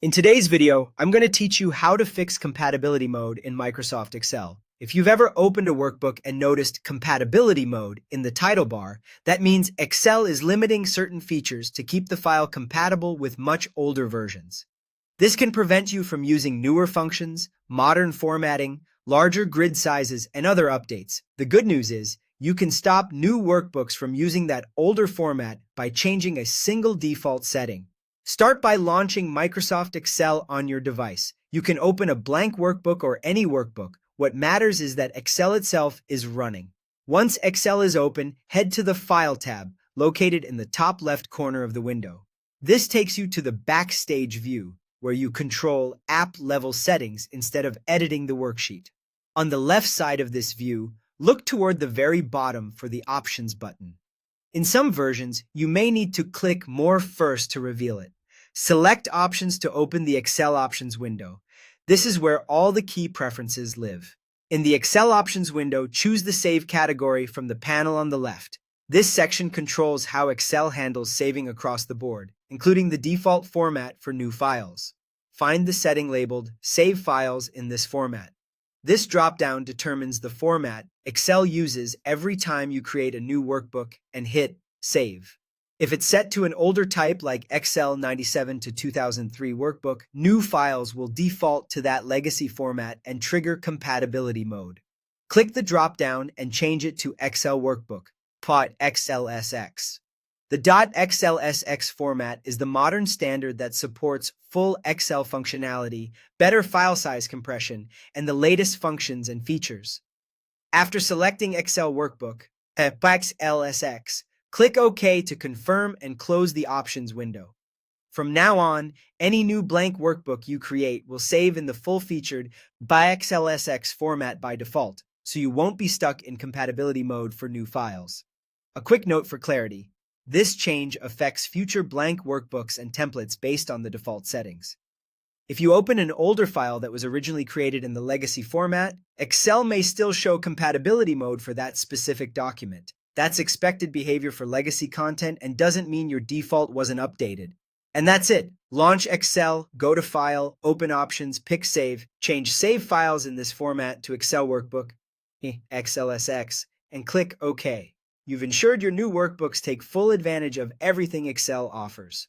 In today's video, I'm going to teach you how to fix compatibility mode in Microsoft Excel. If you've ever opened a workbook and noticed compatibility mode in the title bar, that means Excel is limiting certain features to keep the file compatible with much older versions. This can prevent you from using newer functions, modern formatting, larger grid sizes, and other updates. The good news is, you can stop new workbooks from using that older format by changing a single default setting. Start by launching Microsoft Excel on your device. You can open a blank workbook or any workbook. What matters is that Excel itself is running. Once Excel is open, head to the File tab, located in the top left corner of the window. This takes you to the Backstage view, where you control app-level settings instead of editing the worksheet. On the left side of this view, look toward the very bottom for the Options button. In some versions, you may need to click More first to reveal it. Select Options to open the Excel Options window. This is where all the key preferences live. In the Excel Options window, choose the Save category from the panel on the left. This section controls how Excel handles saving across the board, including the default format for new files. Find the setting labeled Save Files in this format. This drop-down determines the format Excel uses every time you create a new workbook and hit Save. If it's set to an older type like Excel 97 to 2003 workbook, new files will default to that legacy format and trigger compatibility mode. Click the drop-down and change it to Excel Workbook, .xlsx. The .xlsx format is the modern standard that supports full Excel functionality, better file size compression, and the latest functions and features. After selecting Excel Workbook, .xlsx, click OK to confirm and close the Options window. From now on, any new blank workbook you create will save in the full-featured .xlsx format by default, so you won't be stuck in compatibility mode for new files. A quick note for clarity: this change affects future blank workbooks and templates based on the default settings. If you open an older file that was originally created in the legacy format, Excel may still show compatibility mode for that specific document. That's expected behavior for legacy content and doesn't mean your default wasn't updated. And that's it. Launch Excel, go to File, open Options, pick Save, change Save Files in this format to Excel Workbook, XLSX, and click OK. You've ensured your new workbooks take full advantage of everything Excel offers.